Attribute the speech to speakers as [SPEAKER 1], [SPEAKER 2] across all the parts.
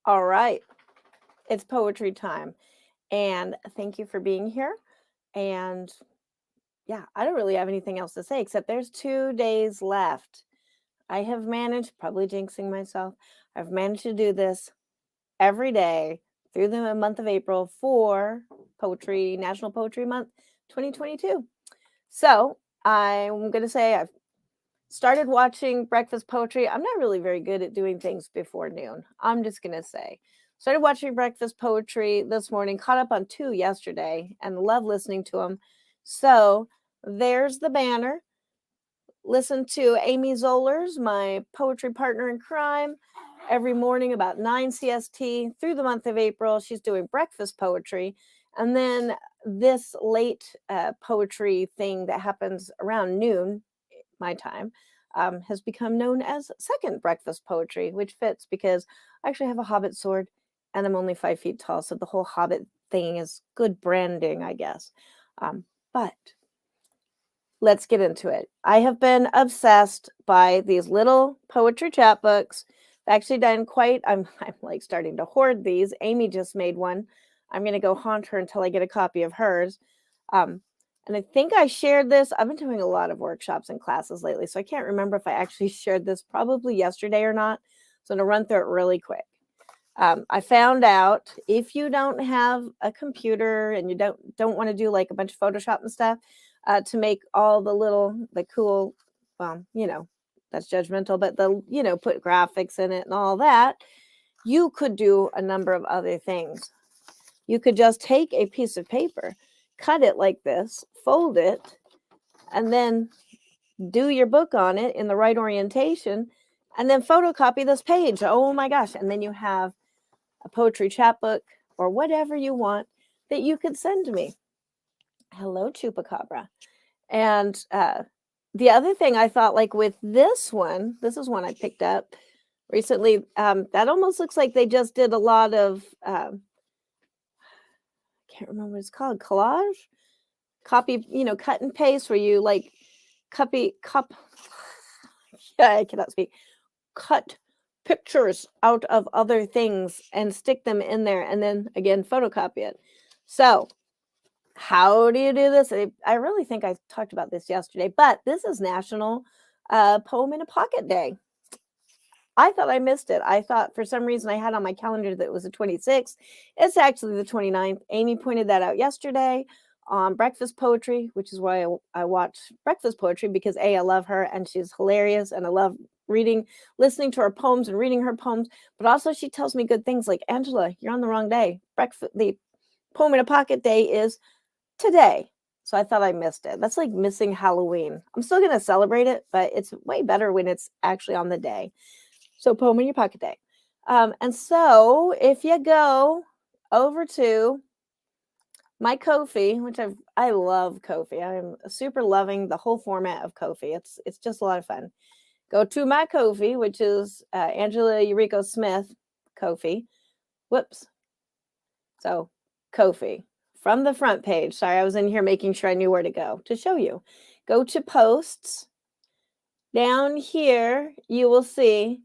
[SPEAKER 1] All right, it's poetry time. And thank you for being here. And yeah, I don't really have anything else to say except there's 2 days left. I have managed, probably jinxing myself, I've managed to do this every day through the month of April for Poetry, National Poetry Month 2022. So I'm going to say I've started watching breakfast poetry. I'm not really very good at doing things before noon. I'm just going to say. Started watching breakfast poetry this morning, caught up on 2 yesterday, and love listening to them. So there's the banner. Listen to Amy Zollers, my poetry partner in crime, every morning about 9 CST through the month of April. She's doing breakfast poetry. And then this late poetry thing that happens around noon, my time, has become known as second breakfast poetry, which fits because I actually have a hobbit sword and I'm only 5 feet tall. So the whole hobbit thing is good branding, I guess. But let's get into it. I have been obsessed by these little poetry chapbooks. I've actually done quite, I'm like starting to hoard these. Amy just made one. I'm going to go haunt her until I get a copy of hers. And I think I shared this. I've been doing a lot of workshops and classes lately, so I can't remember if I actually shared this probably yesterday or not. So I'm going to run through it really quick. I found out if you don't have a computer and you don't want to do like a bunch of Photoshop and stuff to make all the cool, that's judgmental, but put graphics in it and all that, you could do a number of other things. You could just take a piece of paper, cut it like this, fold it, and then do your book on it in the right orientation, and then photocopy this page. Oh my gosh. And then you have a poetry chapbook or whatever you want that you could send me. Hello, Chupacabra. And the other thing I thought, like with this is one I picked up recently. That almost looks like they just did a lot of, I can't remember what it's called, collage, copy, cut and paste where you like yeah, I cannot speak, cut pictures out of other things and stick them in there and then again photocopy it. So how do you do this? I really think I talked about this yesterday, but this is National Poem in a Pocket Day. I thought I missed it. I thought for some reason I had on my calendar that it was the 26th. It's actually the 29th. Amy pointed that out yesterday on Breakfast Poetry, which is why I watch Breakfast Poetry because I love her and she's hilarious and I love listening to her poems and reading her poems. But also she tells me good things like, Angela, you're on the wrong day. The Poem in a Pocket Day is today. So I thought I missed it. That's like missing Halloween. I'm still going to celebrate it, but it's way better when it's actually on the day. So Poem in Your Pocket Day. And so if you go over to my Ko-fi, which I love Ko-fi. I'm super loving the whole format of Ko-fi. It's just a lot of fun. Go to my Ko-fi, which is Angela Yuriko Smith Ko-fi. Whoops. So Ko-fi. From the front page. Sorry, I was in here making sure I knew where to go to show you. Go to posts. Down here, you will see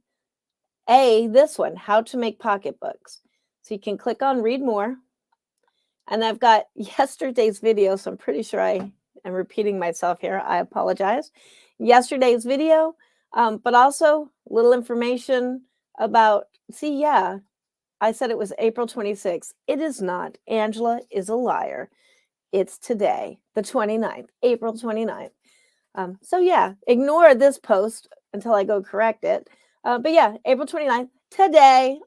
[SPEAKER 1] this one, how to make pocketbooks. So you can click on read more. And I've got yesterday's video, so I'm pretty sure I am repeating myself here. I apologize. Yesterday's video, but also little information about, I said it was April 26th. It is not. Angela is a liar. It's today, the 29th, April 29th. Ignore this post until I go correct it. But yeah, April 29th, today.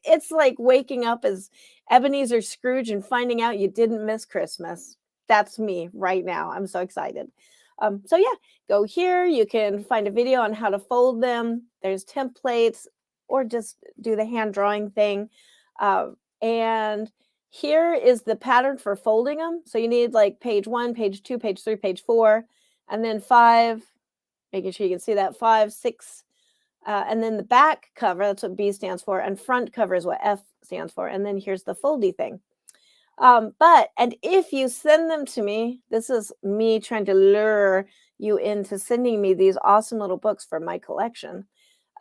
[SPEAKER 1] It's like waking up as Ebenezer Scrooge and finding out you didn't miss Christmas. That's me right now. I'm so excited. Go here. You can find a video on how to fold them. There's templates or just do the hand drawing thing. And here is the pattern for folding them. So you need like page 1, page 2, page 3, page 4, and then 5, making sure you can see that 5, 6, and then the back cover, that's what B stands for, and front cover is what F stands for. And then here's the foldy thing. And if you send them to me, this is me trying to lure you into sending me these awesome little books for my collection.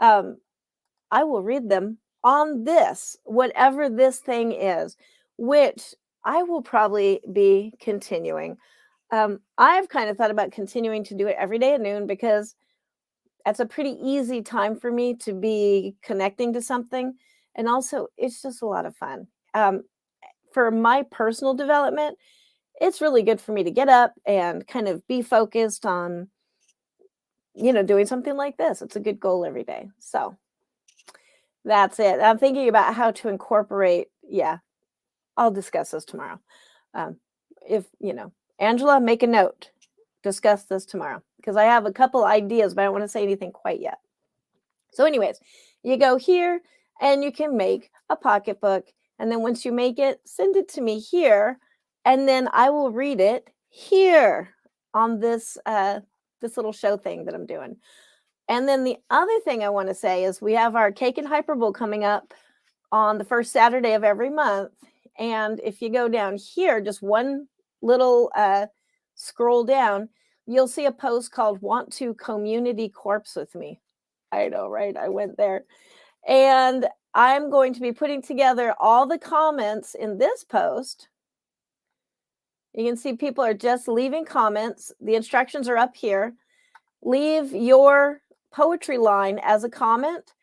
[SPEAKER 1] I will read them on this, whatever this thing is, which I will probably be continuing. I've kind of thought about continuing to do it every day at noon because that's a pretty easy time for me to be connecting to something. And also, it's just a lot of fun. For my personal development, it's really good for me to get up and kind of be focused on, doing something like this. It's a good goal every day. So that's it. I'm thinking about how to incorporate. Yeah, I'll discuss this tomorrow. Um, if, Angela, make a note, discuss this tomorrow because I have a couple ideas, but I don't want to say anything quite yet. So, anyways, you go here and you can make a pocketbook. And then once you make it, send it to me here. And then I will read it here on this little show thing that I'm doing. And then the other thing I want to say is we have our Cake and Hyperbole coming up on the first Saturday of every month. And if you go down here, just one little scroll down, you'll see a post called Want to Community Corpse with Me. I know, right? I went there. And I'm going to be putting together all the comments in this post. You can see people are just leaving comments. The instructions are up here. Leave your poetry line as a comment.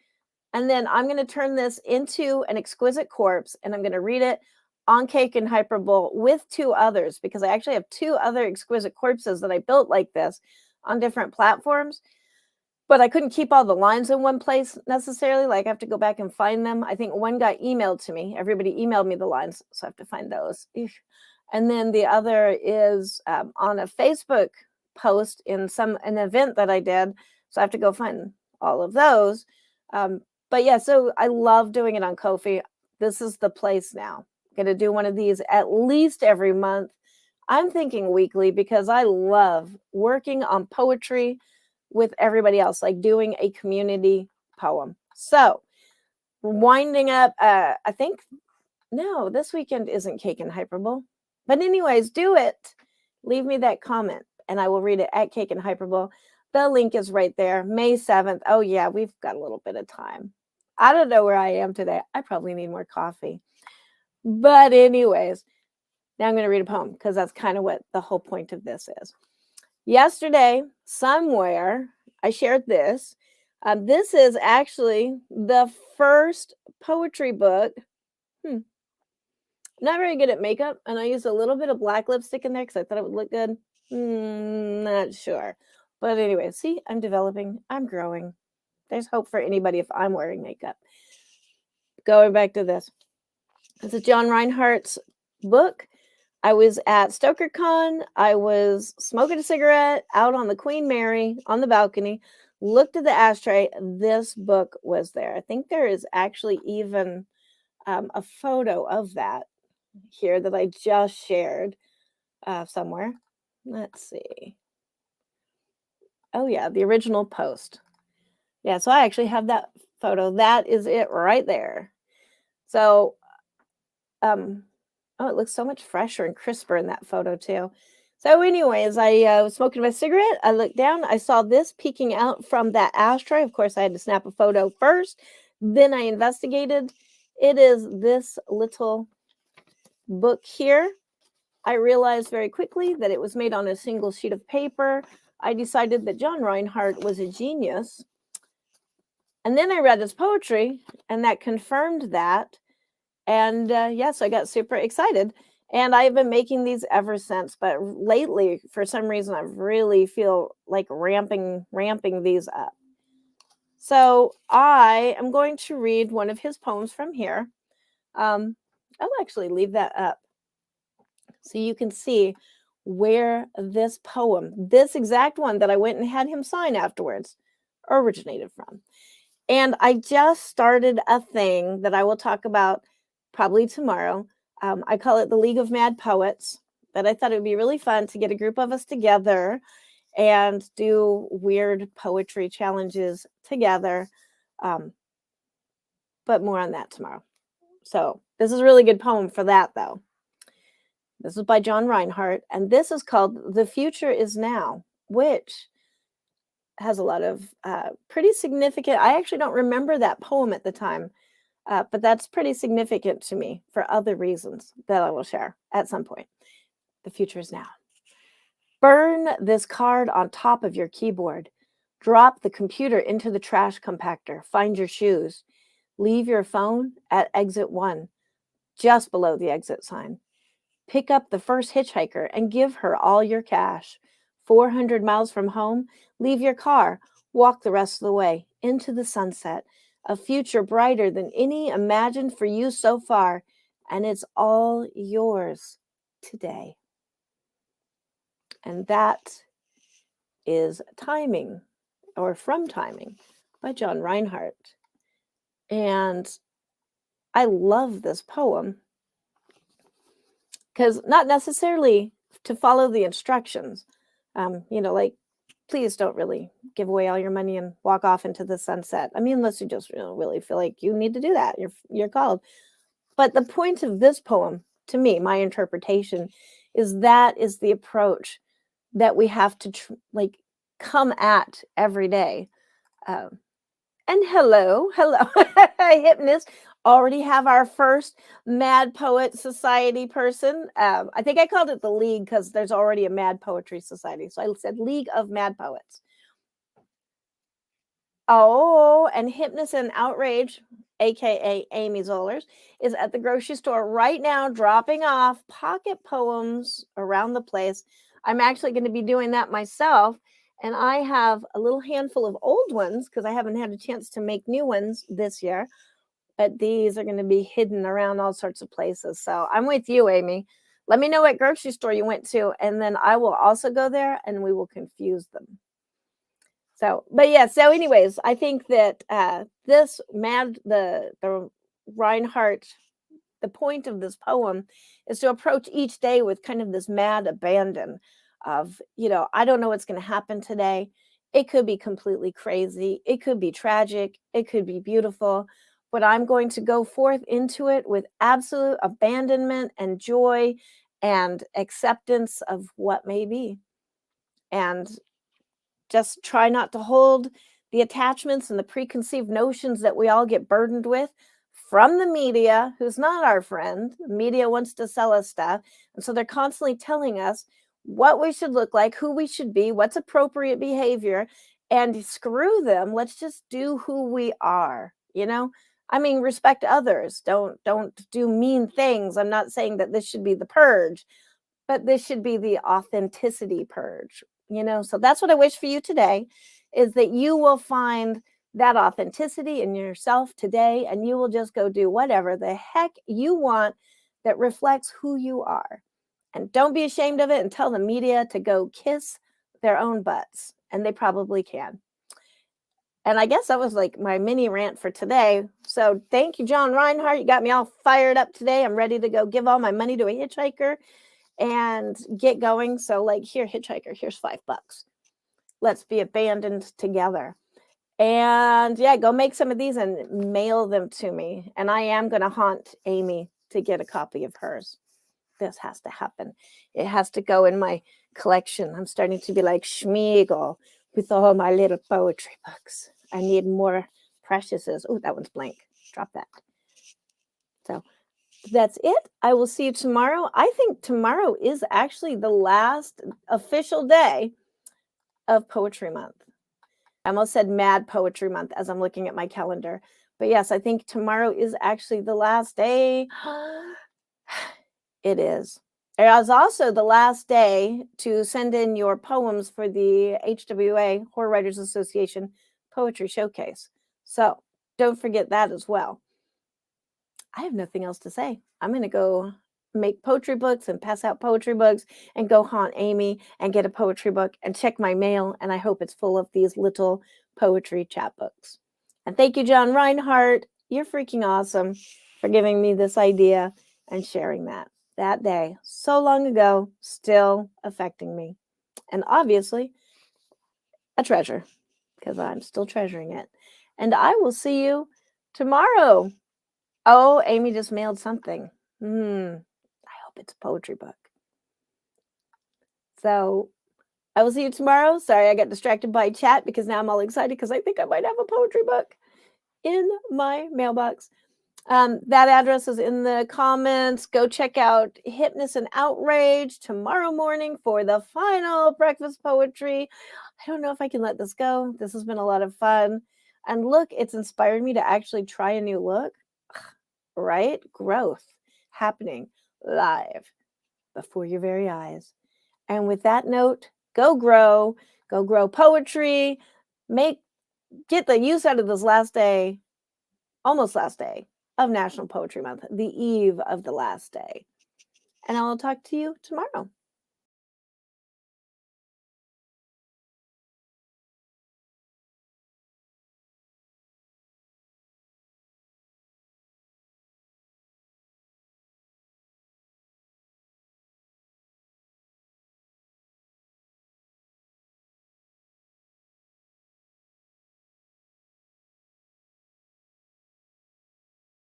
[SPEAKER 1] And then I'm going to turn this into an exquisite corpse and I'm going to read it on Cake and Hyperbole with two others because I actually have two other exquisite corpses that I built like this on different platforms. But I couldn't keep all the lines in one place necessarily. Like I have to go back and find them. I think one got emailed to me. Everybody emailed me the lines, so I have to find those. And then the other is on a Facebook post in an event that I did. So I have to go find all of those. But yeah, so I love doing it on Ko-fi. This is the place now. I'm going to do one of these at least every month. I'm thinking weekly because I love working on poetry with everybody else, like doing a community poem. So winding up, I think, no, this weekend isn't Cake and Hyperbole. But anyways, do it. Leave me that comment and I will read it at Cake and Hyperbole. The link is right there, May 7th. Oh yeah, we've got a little bit of time. I don't know where I am today. I probably need more coffee. But anyways, now I'm going to read a poem because that's kind of what the whole point of this is. Yesterday, somewhere, I shared this. This is actually the first poetry book. Not very good at makeup, and I used a little bit of black lipstick in there because I thought it would look good. Not sure. But anyway, see, I'm developing. I'm growing. There's hope for anybody if I'm wearing makeup. Going back to this. This is John Reinhardt's book. I was at StokerCon. I was smoking a cigarette out on the Queen Mary on the balcony, looked at the ashtray. This book was there. I think there is actually even a photo of that here that I just shared somewhere. Let's see. Oh, yeah, the original post. Yeah, so I actually have that photo. That is it right there. So, oh, it looks so much fresher and crisper in that photo too. So anyways, I was smoking my cigarette. I looked down. I saw this peeking out from that ashtray. Of course, I had to snap a photo first. Then I investigated. It is this little book here. I realized very quickly that it was made on a single sheet of paper. I decided that John Reinhardt was a genius. And then I read his poetry, and that confirmed that. And yes, I got super excited. And I've been making these ever since. But lately, for some reason, I really feel like ramping these up. So I am going to read one of his poems from here. I'll actually leave that up so you can see where this poem, this exact one that I went and had him sign afterwards, originated from. And I just started a thing that I will talk about probably tomorrow. I call it the League of Mad Poets, but I thought it would be really fun to get a group of us together and do weird poetry challenges together. But more on that tomorrow. So this is a really good poem for that, though. This is by John Reinhardt, and this is called The Future Is Now, which has a lot of pretty significant. I actually don't remember that poem at the time. But that's pretty significant to me for other reasons that I will share at some point. The future is now. Burn this card on top of your keyboard. Drop the computer into the trash compactor. Find your shoes. Leave your phone at exit 1, just below the exit sign. Pick up the first hitchhiker and give her all your cash. 400 miles from home, leave your car. Walk the rest of the way into the sunset, a future brighter than any imagined for you so far, and it's all yours today. And that is Timing, or From Timing, by John Reinhardt. And I love this poem because not necessarily to follow the instructions, like, please don't really give away all your money and walk off into the sunset. I mean, unless you just really feel like you need to do that, you're called. But the point of this poem, to me, my interpretation, is that is the approach that we have to come at every day. And hello, hypnotist. Already have our first Mad Poet Society person. I think I called it the League because there's already a Mad Poetry Society. So I said League of Mad Poets. Oh, and Hypnotist and Outrage, aka Amy Zollers, is at the grocery store right now dropping off pocket poems around the place. I'm actually going to be doing that myself. And I have a little handful of old ones because I haven't had a chance to make new ones this year. But these are going to be hidden around all sorts of places. So I'm with you, Amy. Let me know what grocery store you went to, and then I will also go there and we will confuse them. So, but yeah, so anyways, I think that this the Reinhardt, the point of this poem is to approach each day with kind of this mad abandon of, I don't know what's going to happen today. It could be completely crazy. It could be tragic. It could be beautiful. But I'm going to go forth into it with absolute abandonment and joy and acceptance of what may be. And just try not to hold the attachments and the preconceived notions that we all get burdened with from the media, who's not our friend. The media wants to sell us stuff. And so they're constantly telling us what we should look like, who we should be, what's appropriate behavior, and screw them. Let's just do who we are, I mean, respect others. Don't do mean things. I'm not saying that this should be the purge, but this should be the authenticity purge, So that's what I wish for you today, is that you will find that authenticity in yourself today, and you will just go do whatever the heck you want that reflects who you are. And don't be ashamed of it and tell the media to go kiss their own butts, and they probably can. And I guess that was like my mini rant for today. So thank you, John Reinhardt. You got me all fired up today. I'm ready to go give all my money to a hitchhiker and get going. So here, hitchhiker, here's $5. Let's be abandoned together. And yeah, go make some of these and mail them to me. And I am going to haunt Amy to get a copy of hers. This has to happen. It has to go in my collection. I'm starting to be like Schmeagol with all my little poetry books. I need more preciouses. Oh, that one's blank. Drop that. So that's it. I will see you tomorrow. I think tomorrow is actually the last official day of Poetry Month. I almost said Mad Poetry Month as I'm looking at my calendar. But yes, I think tomorrow is actually the last day. It is. It is also the last day to send in your poems for the HWA, Horror Writers Association Poetry Showcase. So don't forget that as well. I have nothing else to say. I'm going to go make poetry books and pass out poetry books and go haunt Amy and get a poetry book and check my mail. And I hope it's full of these little poetry chapbooks. And thank you, John Reinhardt. You're freaking awesome for giving me this idea and sharing that day so long ago, still affecting me. And obviously a treasure, because I'm still treasuring it. And I will see you tomorrow. Oh, Amy just mailed something. I hope it's a poetry book. So I will see you tomorrow. Sorry, I got distracted by chat because now I'm all excited because I think I might have a poetry book in my mailbox. That address is in the comments. Go check out Hypness and Outrage tomorrow morning for the final breakfast poetry. I don't know if I can let this go. This has been a lot of fun. And look, it's inspired me to actually try a new look. Right? Growth happening live before your very eyes. And with that note, go grow poetry, get the use out of this last day, almost last day of National Poetry Month, the eve of the last day. And I will talk to you tomorrow.